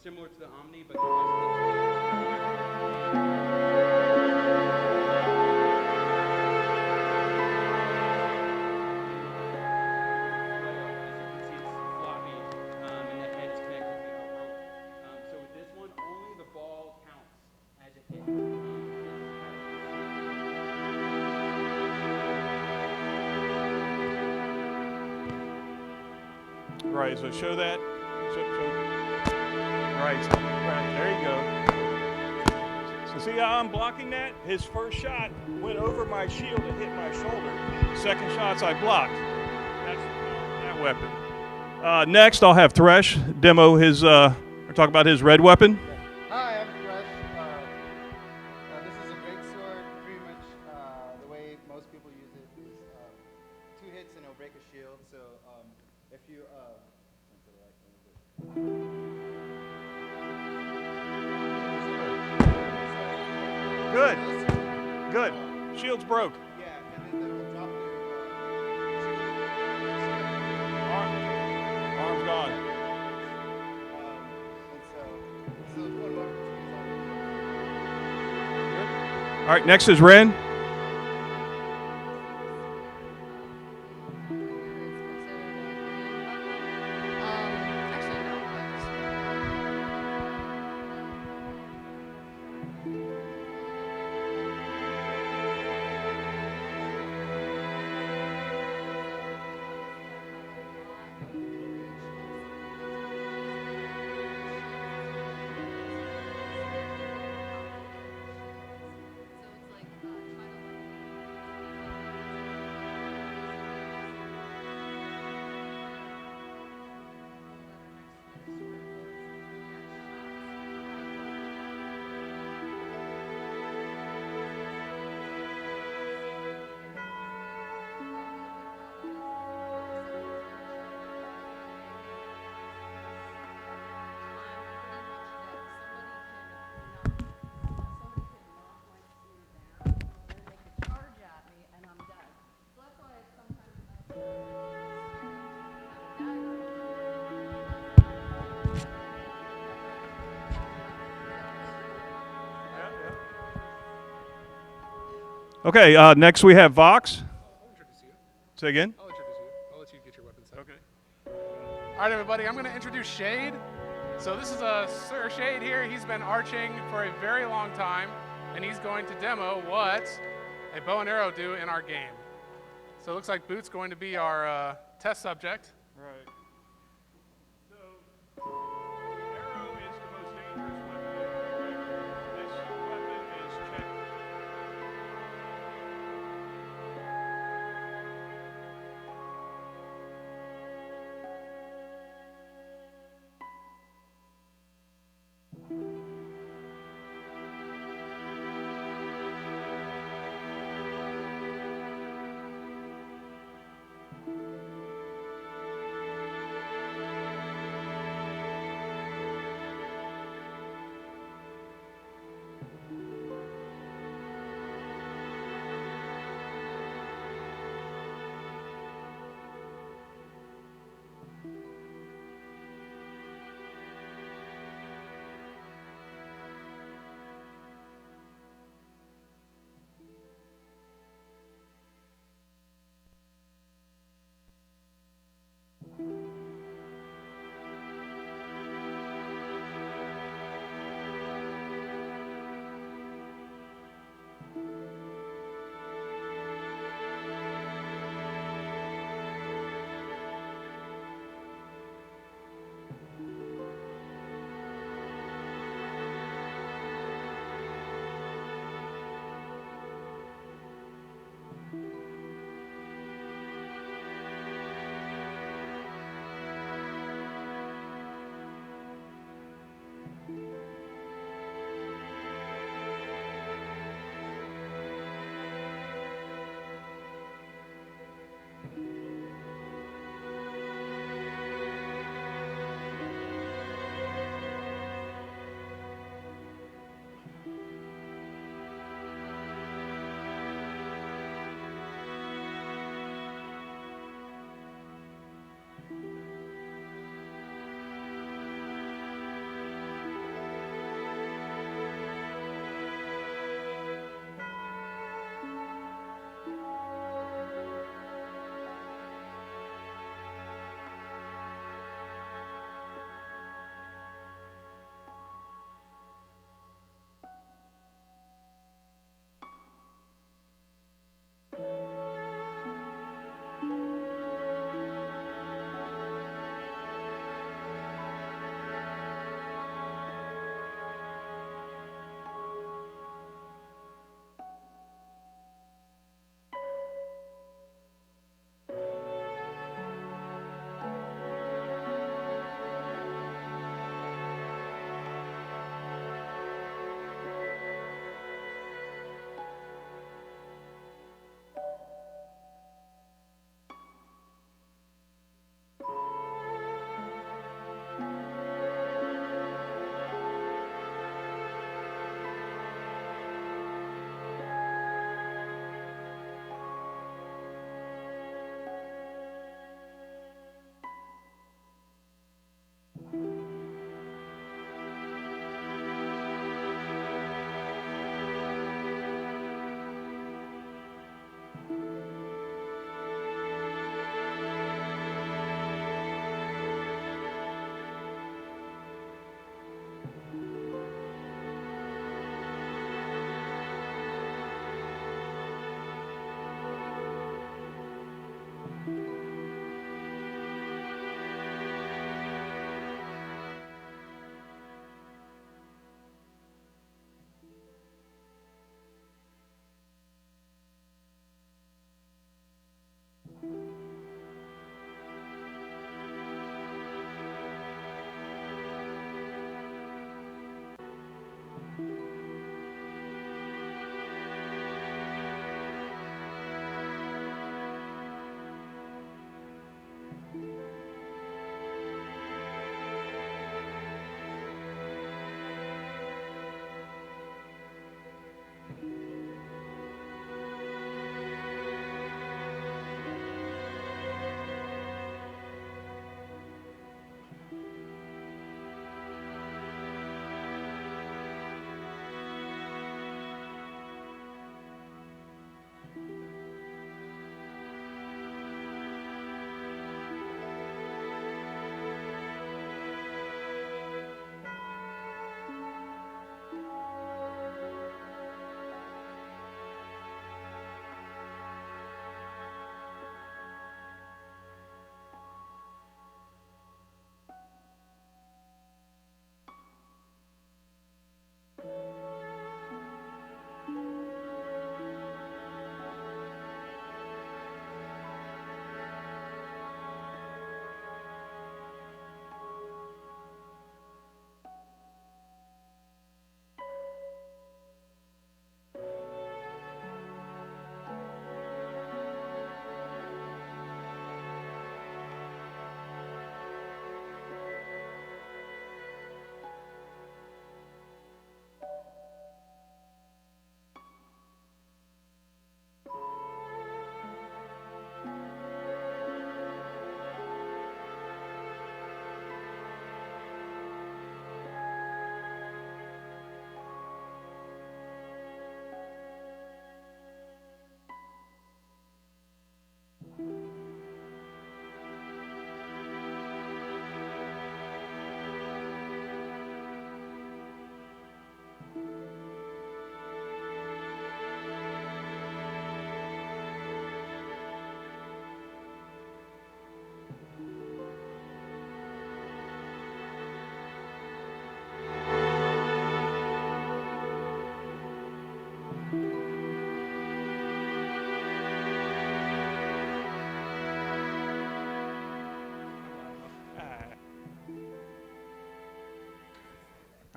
similar to the Omni, but the rest of and the head's connected via a rope. So with this one, only the ball counts as a hit. Right, so show that. Right, there you go. So see how I'm blocking that? His first shot went over my shield and hit my shoulder. Second shots I blocked. That's that weapon. Next, I'll have Thresh demo his, or talk about his red weapon. Hi, I'm Thresh. This is a great sword. Pretty much the way most people use it is 2 hits and it'll break a shield. So if you Good. Good. Shield's broke. Yeah, and then it'll drop Arm's gone. All right, next is Ren. Okay, next we have Vox. I'll introduce you. Say again? I'll introduce you. I'll let you get your weapon set. Okay. All right, everybody, I'm going to introduce Shade. So this is Sir Shade here. He's been arching for a very long time, and he's going to demo what a bow and arrow do in our game. So it looks like Boot's going to be our test subject. Right. So, arrow is the most dangerous weapon. This weapon is checked.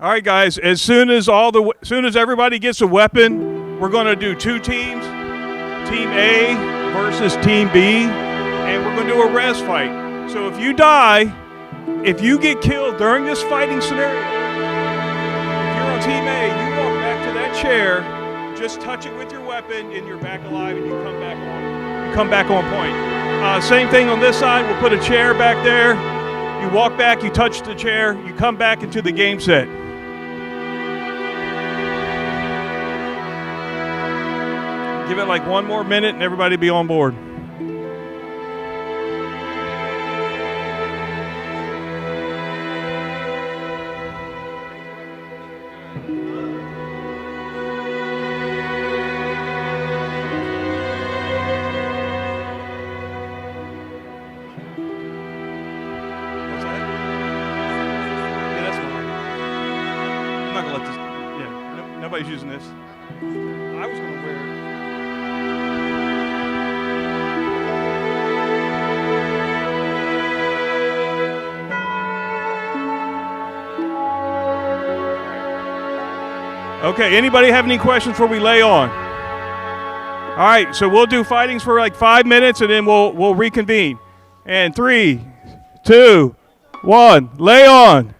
All right, guys. As soon as everybody gets a weapon, we're going to do 2 teams, Team A versus Team B, and we're going to do a res fight. So if you die, if you get killed during this fighting scenario, if you're on Team A, you walk back to that chair, just touch it with your weapon, and you're back alive, and you come back on. You come back on point. Same thing on this side. We'll put a chair back there. You walk back, you touch the chair, you come back into the game set. Give it like 1 more minute and everybody be on board. What's that? Yeah, that's fine. I'm not gonna let this. Yeah, nobody's using this. I was gonna wear it. Okay, anybody have any questions before we lay on? All right, so we'll do fightings for like 5 minutes and then we'll reconvene. And 3, 2, 1, lay on.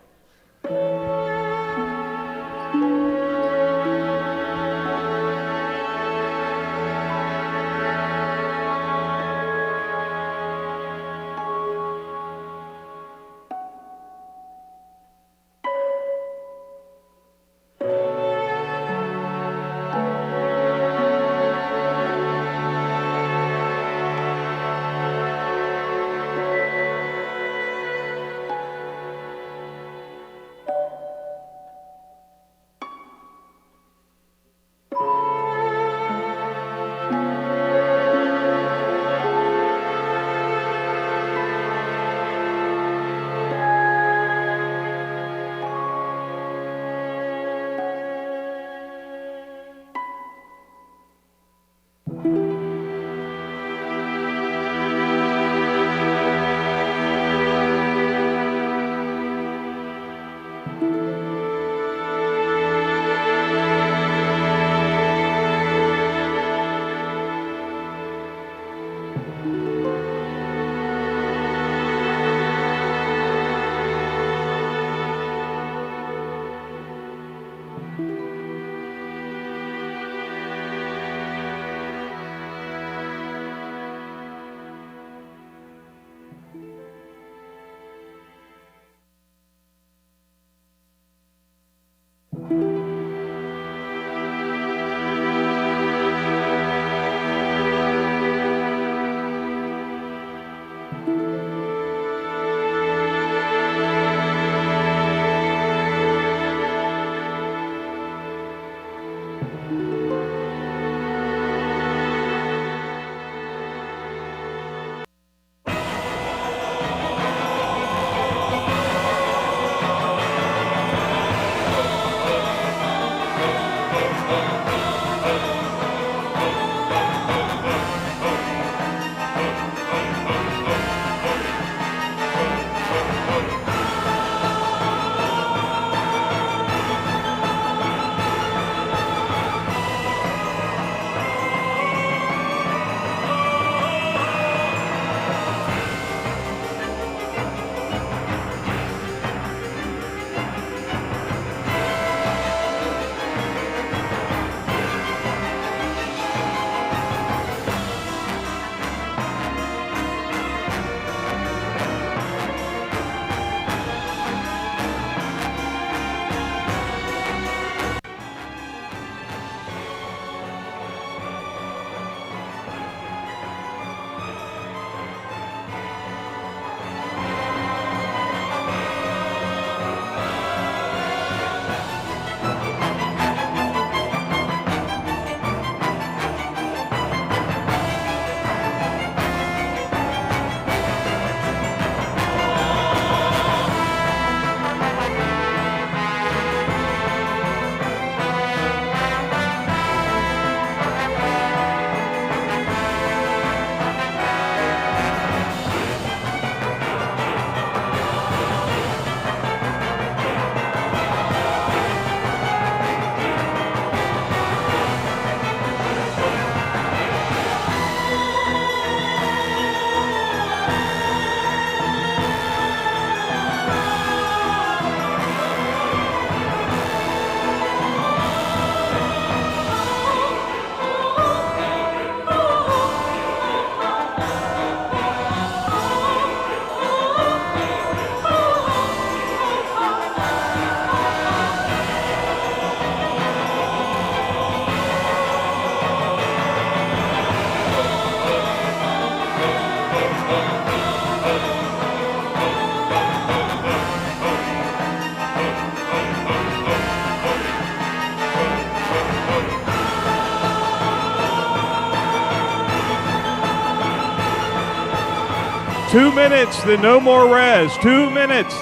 2 minutes, then no more res. 2 minutes.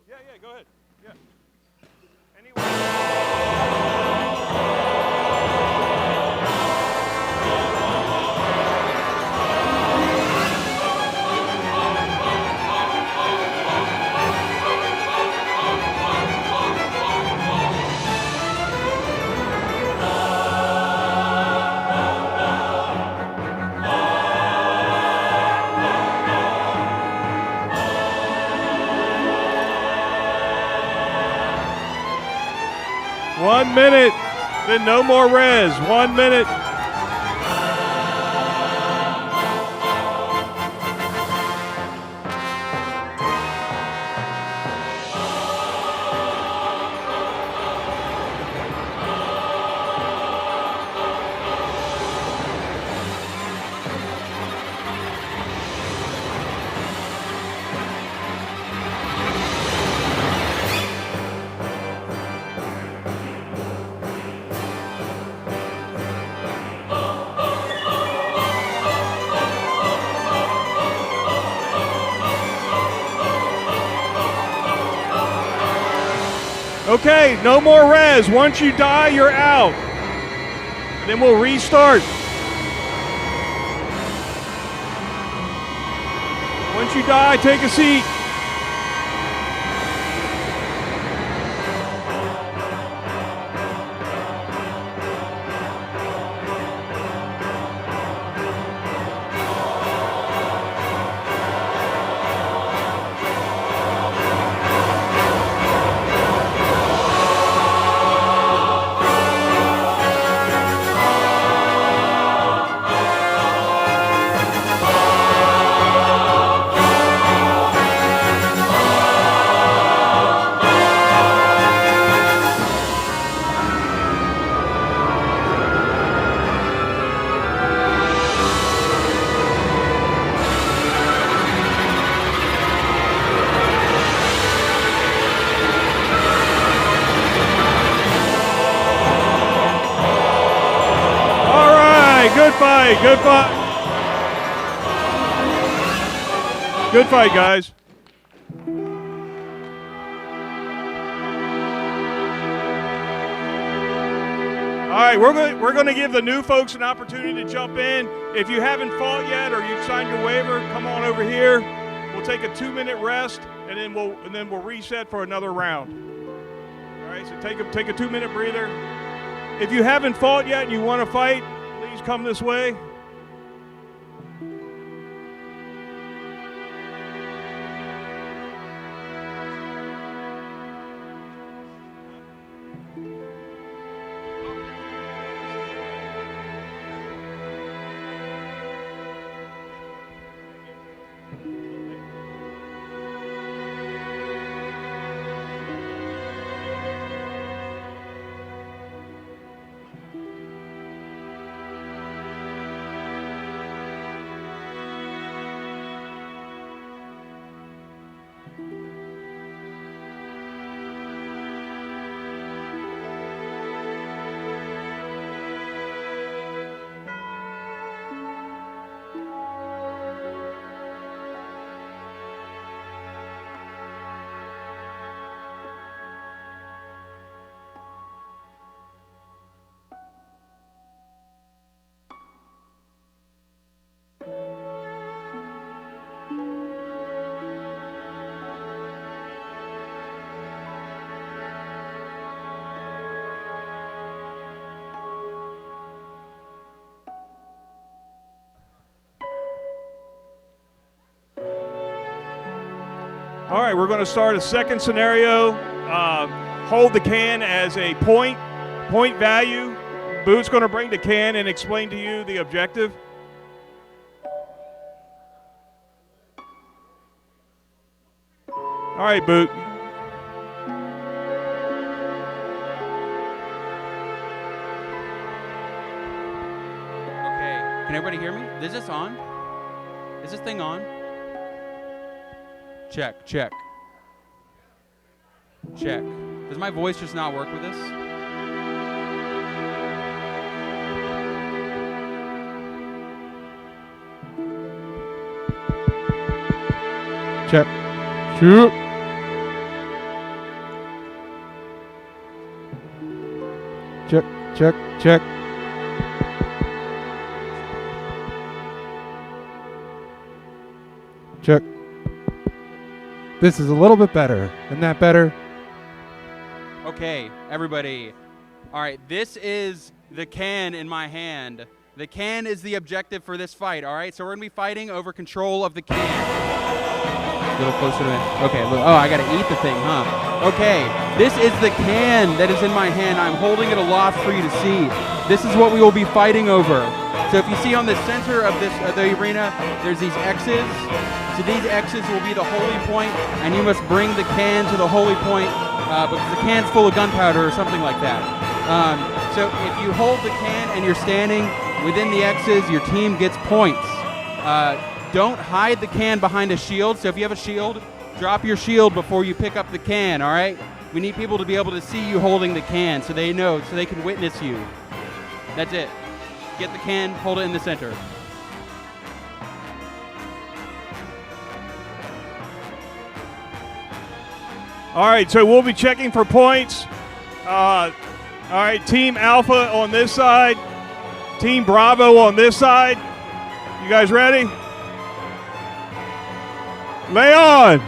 Yeah, go ahead. Yeah. One minute, then no more res. 1 minute. Okay, no more res. Once you die, you're out. And then we'll restart. Once you die, take a seat. Good fight, good fight. Good fight, guys. All right, we're going to give the new folks an opportunity to jump in. If you haven't fought yet or you've signed your waiver, come on over here. We'll take a 2-minute rest and then we'll reset for another round. All right, so take a 2-minute breather. If you haven't fought yet and you want to fight, please come this way. All right, we're going to start a second scenario. Hold the can as a point value. Boot's going to bring the can and explain to you the objective. All right, Boot. Okay, can everybody hear me? Is this on? Is this thing on? Check, check. Check. Does my voice just not work with this? Check. Shoot. Check, check, check. Check. This is a little bit better. Isn't that better? Okay, everybody. All right, this is the can in my hand. The can is the objective for this fight, all right? So we're going to be fighting over control of the can. A little closer to it. Okay, oh, I got to eat the thing, huh? Okay, this is the can that is in my hand. I'm holding it aloft for you to see. This is what we will be fighting over. So if you see on the center of this the arena, there's these X's. So these X's will be the holy point, and you must bring the can to the holy point because the can's full of gunpowder or something like that. So if you hold the can and you're standing within the X's, your team gets points. Don't hide the can behind a shield. So if you have a shield, drop your shield before you pick up the can, all right? We need people to be able to see you holding the can so they know, so they can witness you. That's it. Get the can, hold it in the center. All right, so we'll be checking for points. All right, Team Alpha on this side, Team Bravo on this side. You guys ready? Lay on.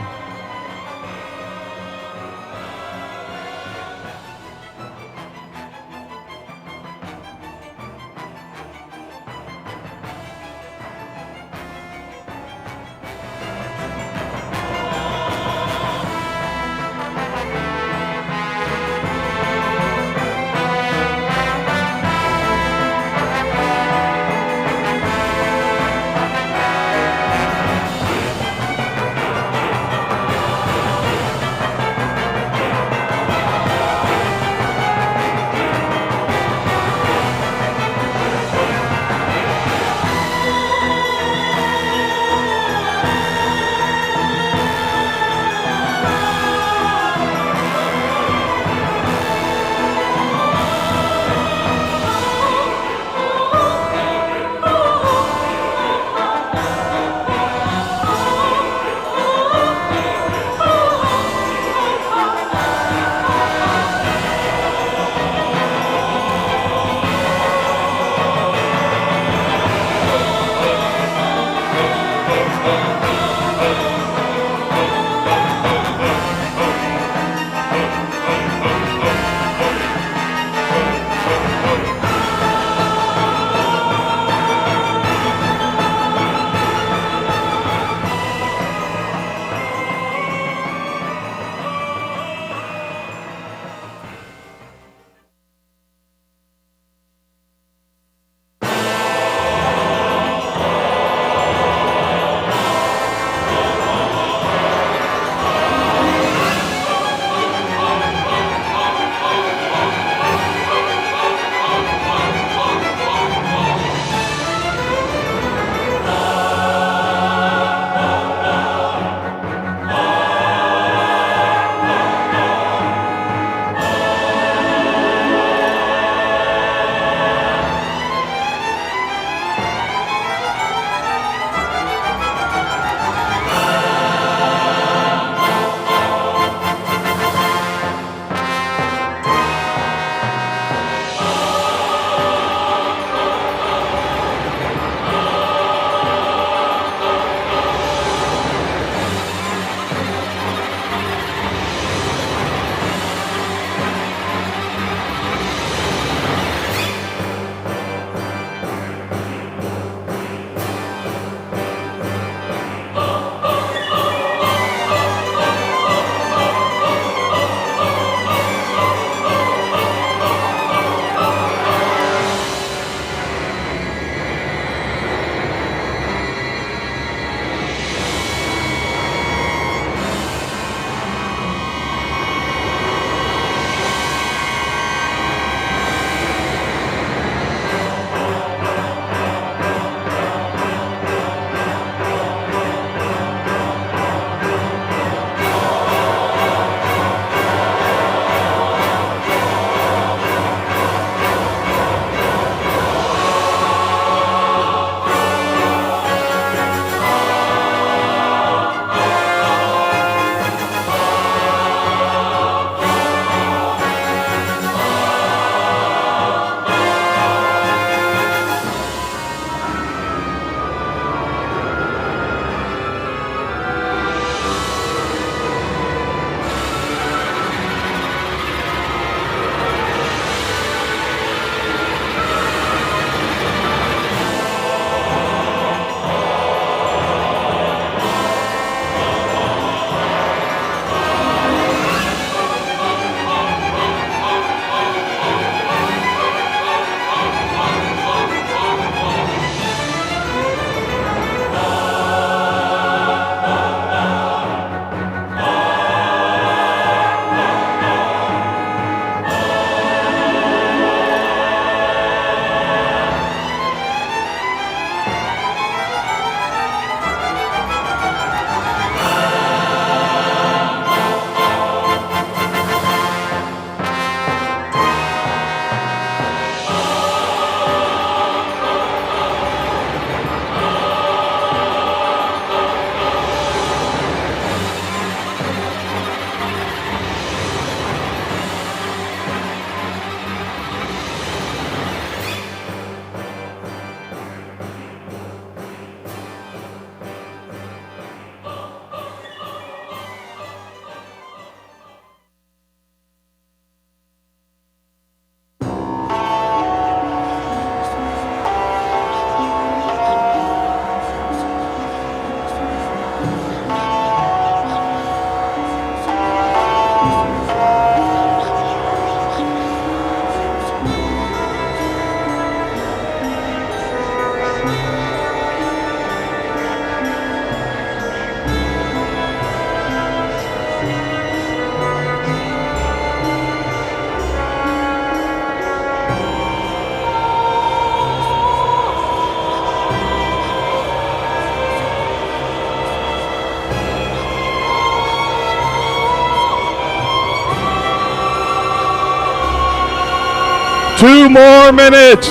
2 more minutes.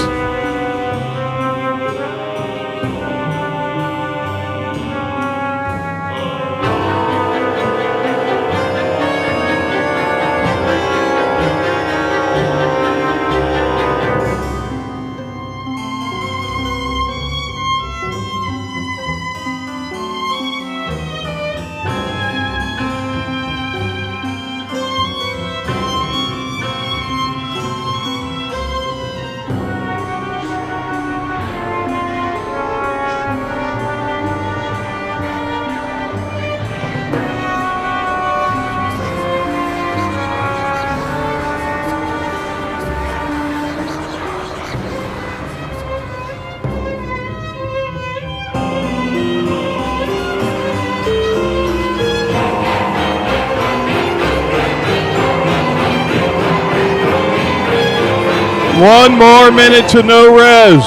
One more minute to no res.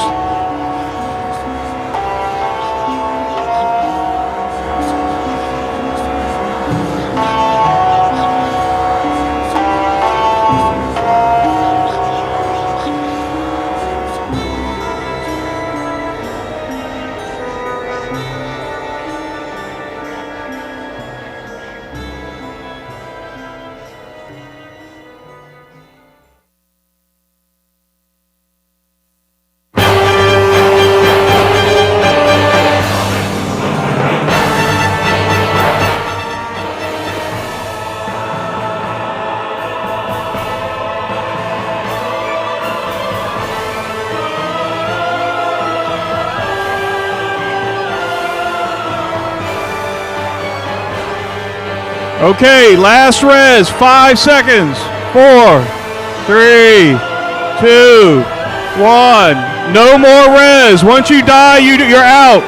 Okay, last res, 5 seconds. 4, 3, 2, 1. No more res. Once you die, you're out.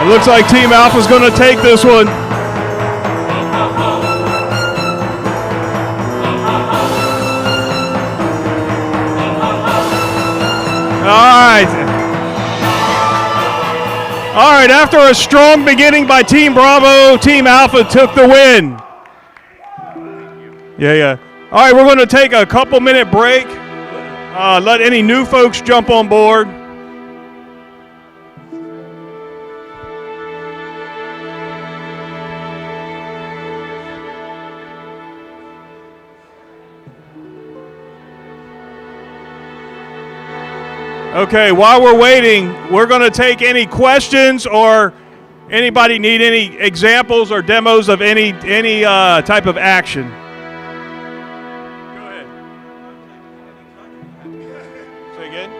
It looks like Team Alpha's going to take this one. All right, after a strong beginning by Team Bravo, Team Alpha took the win. Yeah. All right, we're going to take a couple-minute break. Let any new folks jump on board. Okay, while we're waiting, we're going to take any questions or anybody need any examples or demos of any type of action. Go ahead. Say again?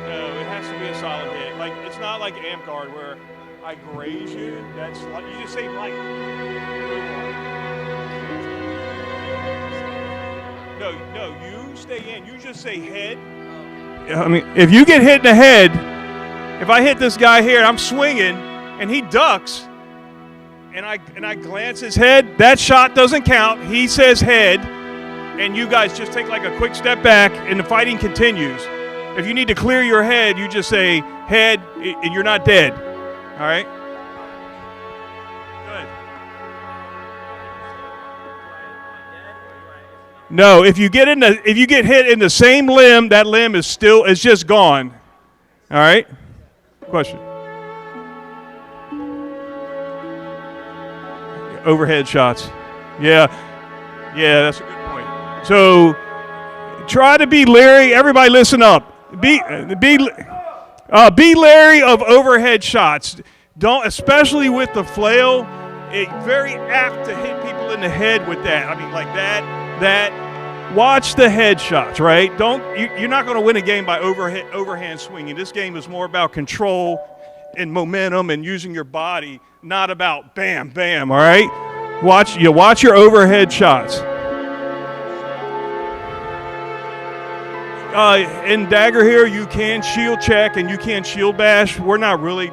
No, it has to be a solid hit. Like, it's not like amp guard where I graze you. That's like, you just say light. No, you stay in. You just say head. I mean, if you get hit in the head, if I hit this guy here, I'm swinging, and he ducks, and I glance his head, that shot doesn't count. He says head, and you guys just take like a quick step back, and the fighting continues. If you need to clear your head, you just say head, and you're not dead. All right? No, if you get hit in the same limb, that limb is just gone. All right? Question. Overhead shots. Yeah, that's a good point. So try to be leery. Everybody listen up. Be leery of overhead shots. Don't, especially with the flail. It's very apt to hit people in the head with that. I mean, like that. Watch the head shots, right? You're not going to win a game by overhand swinging. This game is more about control and momentum and using your body, not about bam, bam. All right, watch your overhead shots. In Dagorhir, you can shield check and you can shield bash. We're not really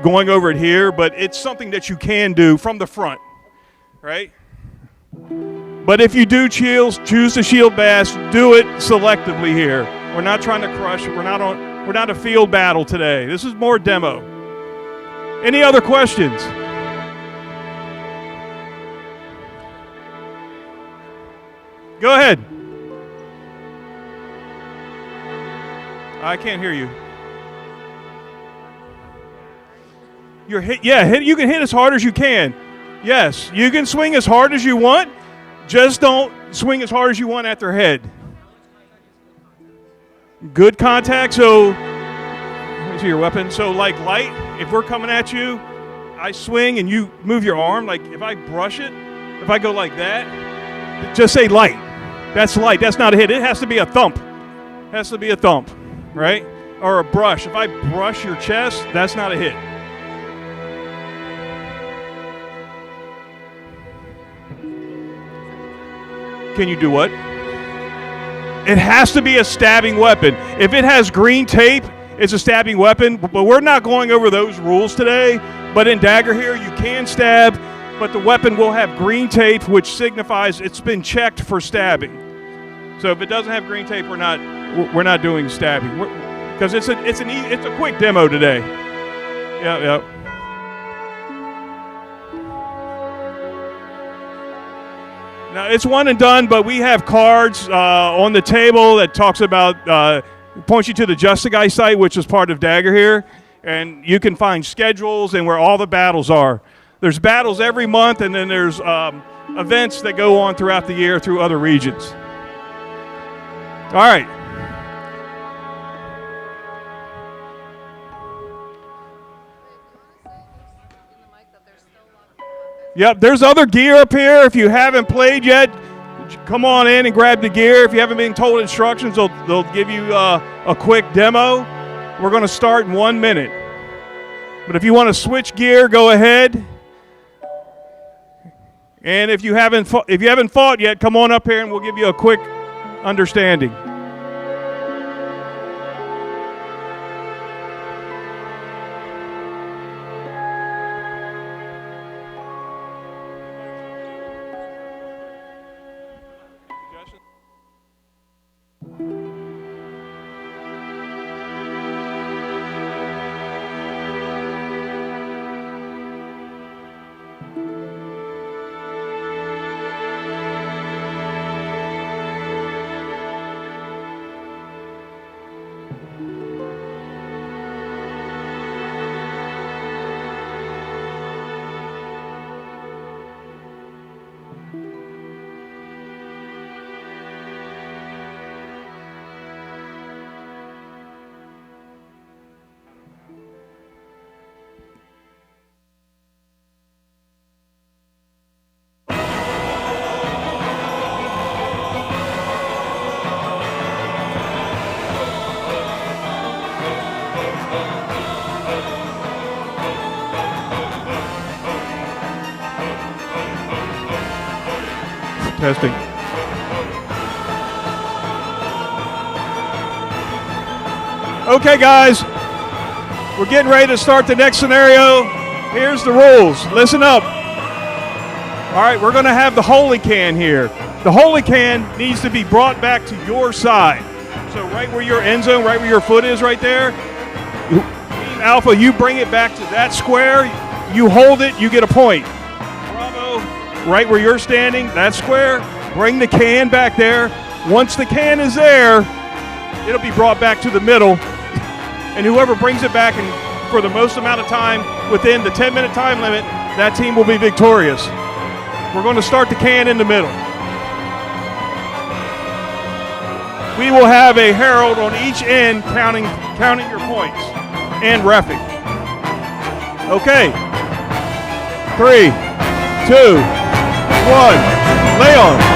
going over it here, but it's something that you can do from the front, right? But if you do choose to shield bash, do it selectively here. We're not trying to crush. We're not a field battle today. This is more demo. Any other questions? Go ahead. I can't hear you. You're hit. Yeah, you can hit as hard as you can. Yes, you can swing as hard as you want. Just don't swing as hard as you want at their head. Good contact. So, let me see your weapon. So, like light, if we're coming at you, I swing and you move your arm. Like if I brush it, if I go like that, just say light. That's light. That's not a hit. It has to be a thump. It has to be a thump, right? Or a brush. If I brush your chest, that's not a hit. Can you do what? It has to be a stabbing weapon. If it has green tape, it's a stabbing weapon, but we're not going over those rules today. But in Dagorhir, you can stab, but the weapon will have green tape, which signifies it's been checked for stabbing. So if it doesn't have green tape, we're not doing stabbing, because it's a quick demo today. Yep. Now, it's one and done, but we have cards on the table that talks about, points you to the Justigai site, which is part of Dagorhir, and you can find schedules and where all the battles are. There's battles every month, and then there's events that go on throughout the year through other regions. All right. Yep, there's other gear up here. If you haven't played yet, come on in and grab the gear. If you haven't been told instructions, they'll give you a quick demo. We're going to start in 1 minute. But if you want to switch gear, go ahead. And if you haven't fought yet, come on up here and we'll give you a quick understanding. Testing. Okay, guys, we're getting ready to start the next scenario. Here's the rules. Listen up. All right, we're going to have the holy can here. The holy can needs to be brought back to your side. So right where your end zone, right where your foot is right there, Team Alpha, you bring it back to that square. You hold it, you get a point. Bravo, right where you're standing, that square, Bring the can back there. Once the can is there, it'll be brought back to the middle, and whoever brings it back and for the most amount of time within the 10-minute time limit, that team will be victorious. We're going to start the can in the middle. We will have a herald on each end counting your points and reffing. Okay. 3, 2, 1, lay on.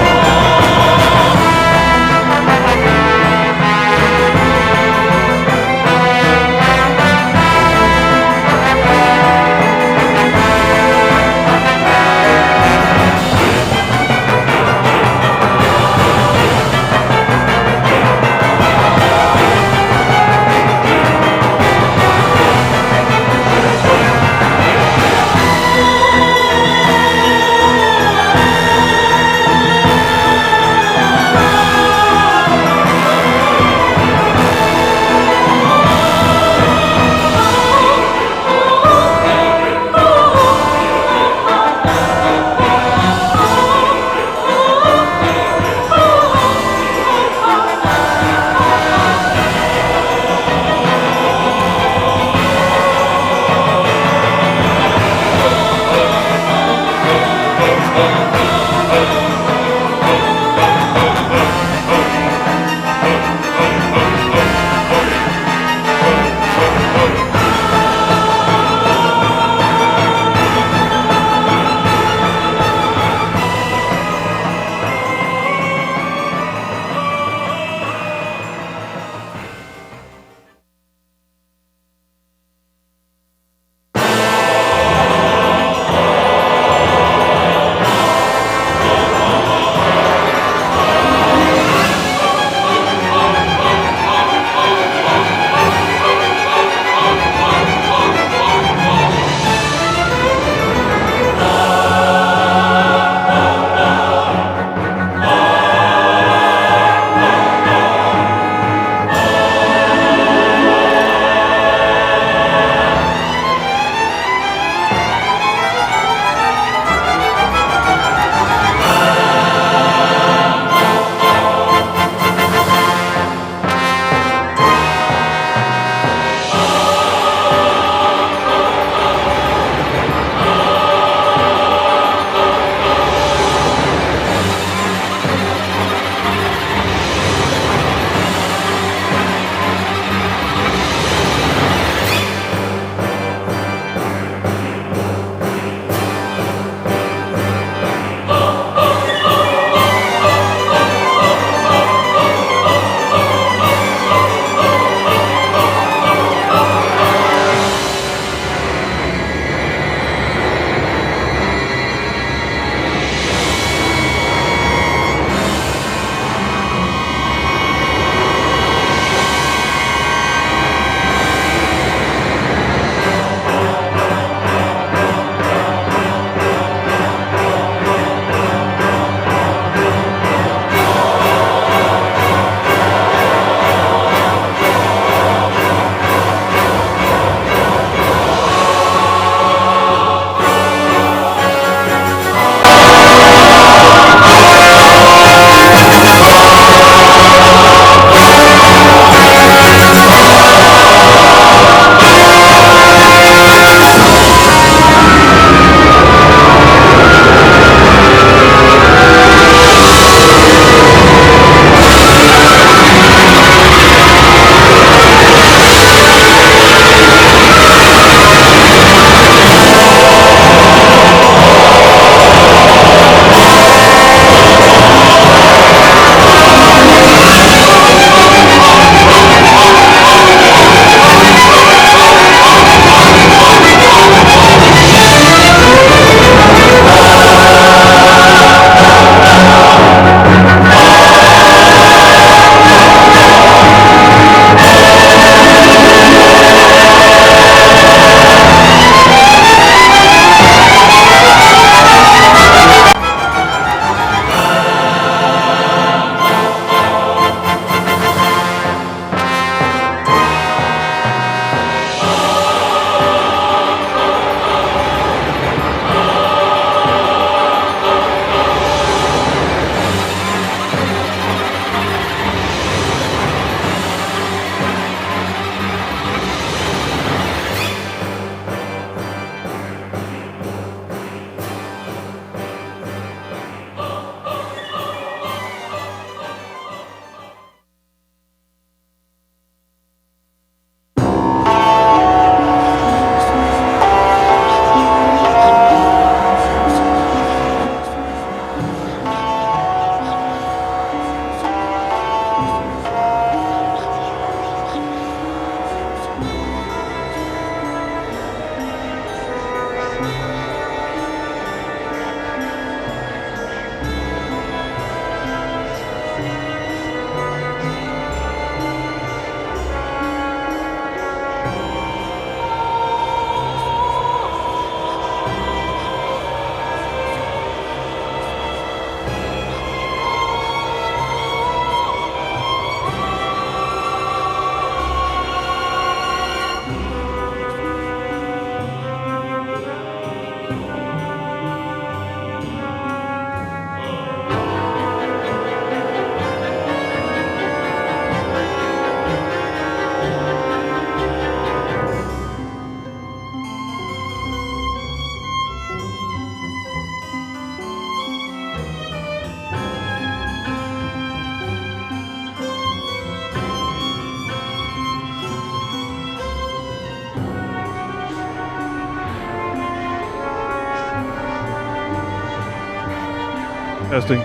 Testing.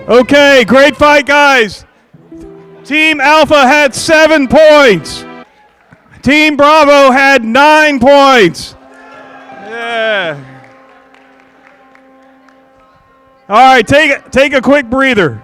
Okay, great fight, guys. Team Alpha had 7 points. Team Bravo had 9 points. Yeah. All right, take a quick breather.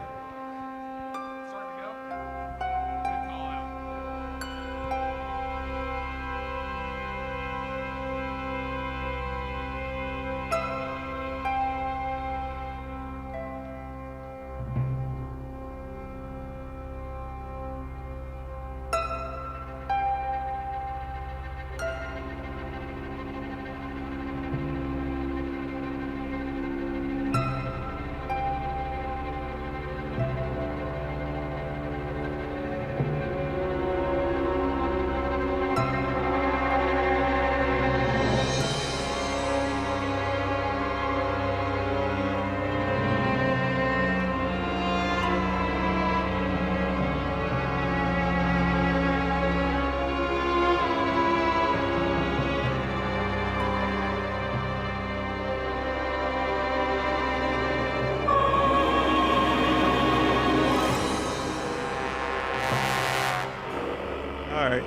All right.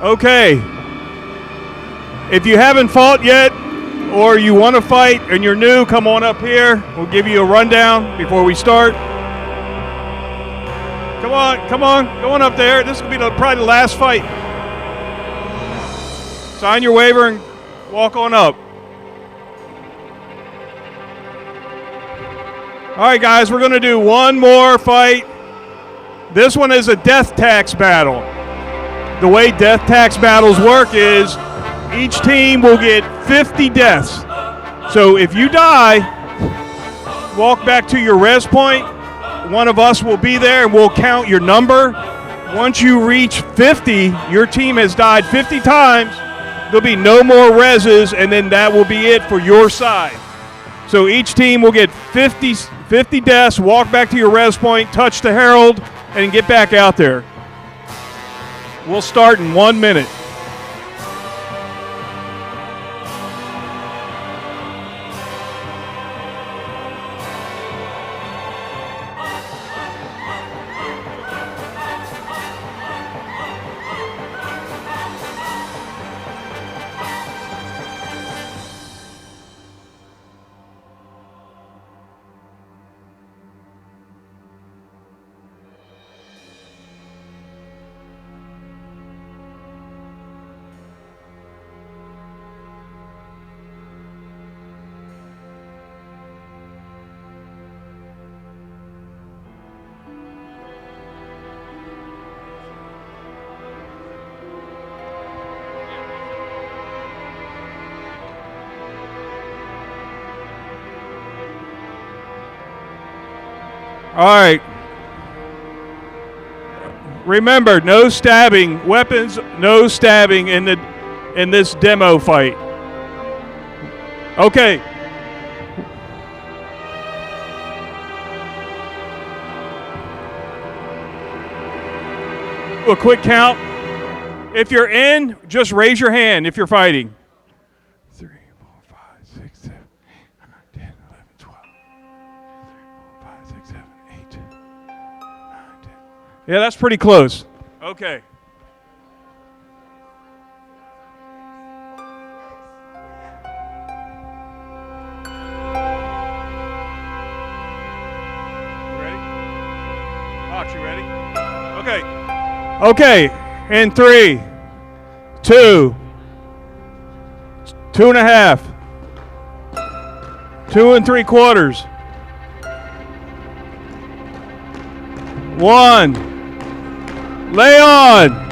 Okay. If you haven't fought yet, or you want to fight and you're new, come on up here. We'll give you a rundown before we start. Come on, go on up there. This will be probably the last fight. Sign your waiver and walk on up. All right, guys, we're going to do one more fight. This one is a death tax battle. The way death tax battles work is each team will get 50 deaths. So if you die, walk back to your res point. One of us will be there and we'll count your number. Once you reach 50, your team has died 50 times. There'll be no more reses, and then that will be it for your side. So each team will get 50 deaths, walk back to your res point, touch the herald, and get back out there. We'll start in 1 minute. All right. Remember, no stabbing, weapons, no stabbing in this demo fight. Okay. A quick count. If you're in, just raise your hand if you're fighting. 3, 4, 5, 6, 7, 8, 9, 10, 11, 12. 3, 4, 5, 6, 7, 8, 9, 10. Yeah, that's pretty close. Okay. You ready? Fox, you ready? Okay. Okay, in 3, 2, 2.5, 2 3/4, 1, lay on.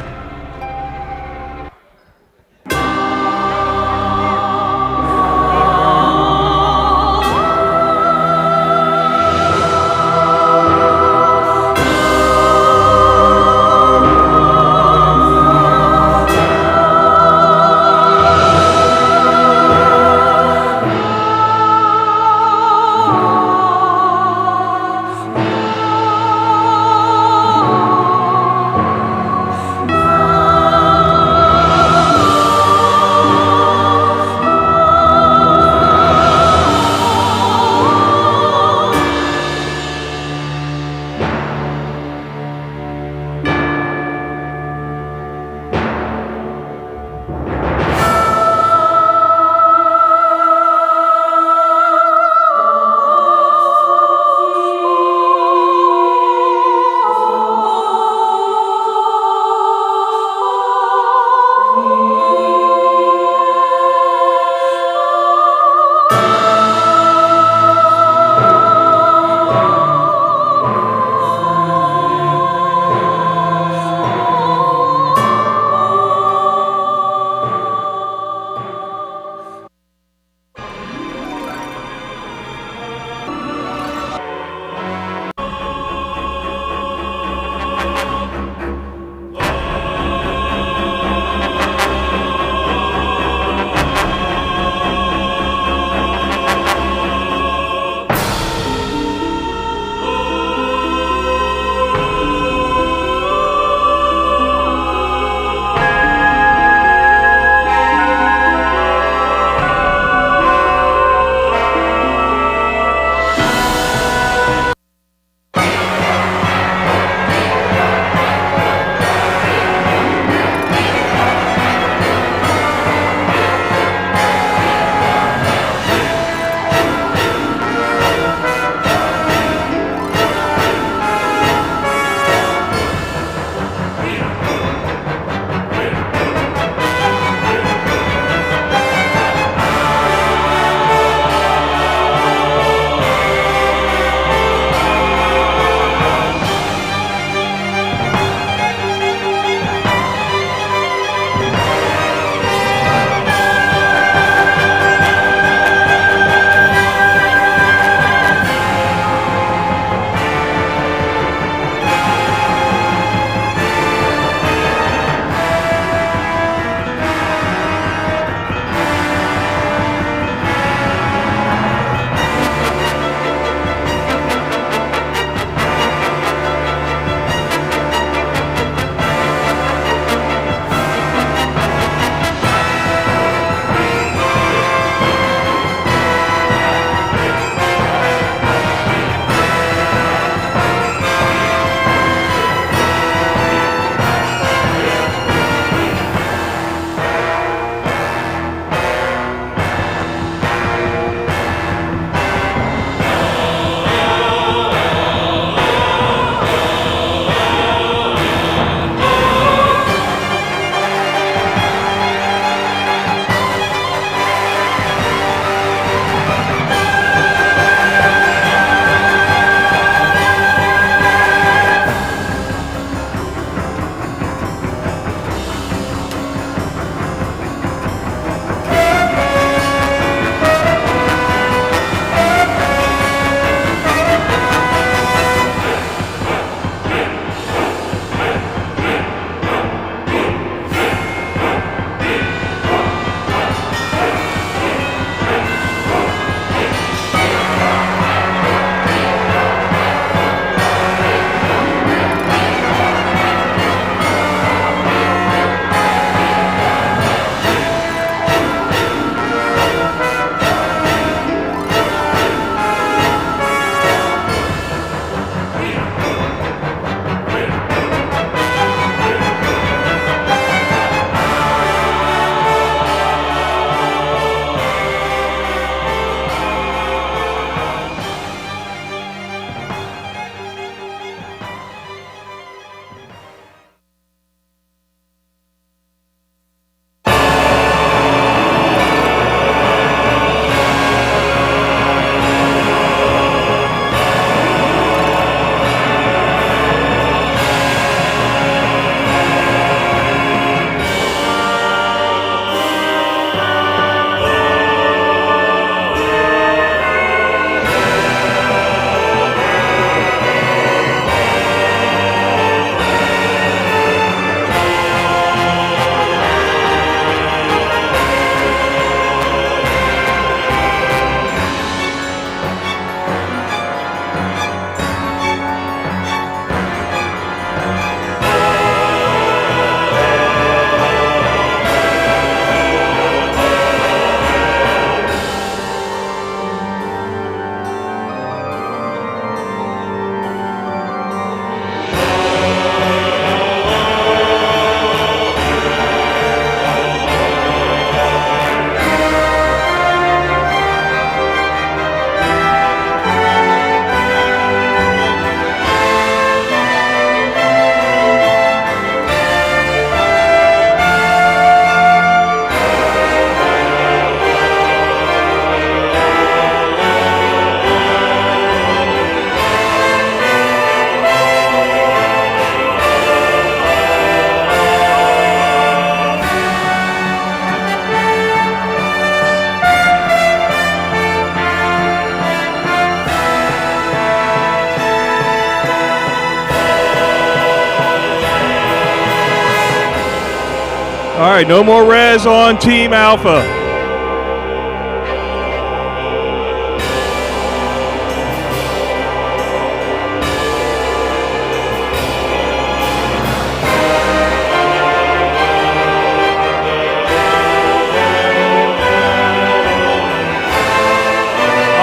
All right, no more res on Team Alpha.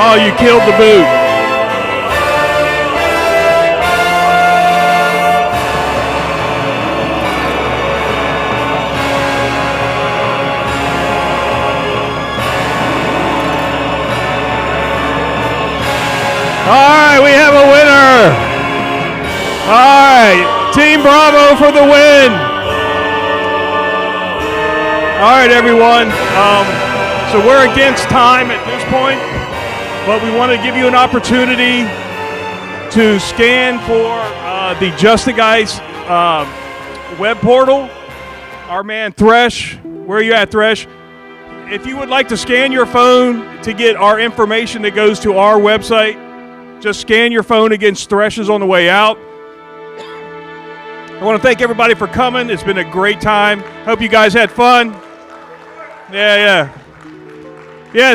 Oh, you killed the boot. All right, we have a winner. All right, Team Bravo for the win. All right, everyone. So we're against time at this point, but we want to give you an opportunity to scan for the Just the Guys web portal. Our man Thresh, where are you at, Thresh? If you would like to scan your phone to get our information that goes to our website, just scan your phone against Thresh's on the way out. I want to thank everybody for coming. It's been a great time. Hope you guys had fun. Yeah,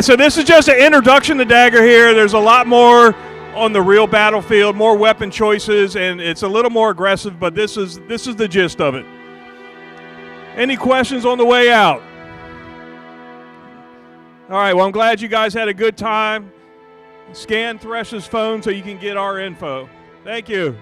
so this is just an introduction to Dagorhir. There's a lot more on the real battlefield, more weapon choices, and it's a little more aggressive, but this is the gist of it. Any questions on the way out? All right, well, I'm glad you guys had a good time. Scan Thresh's phone so you can get our info. Thank you.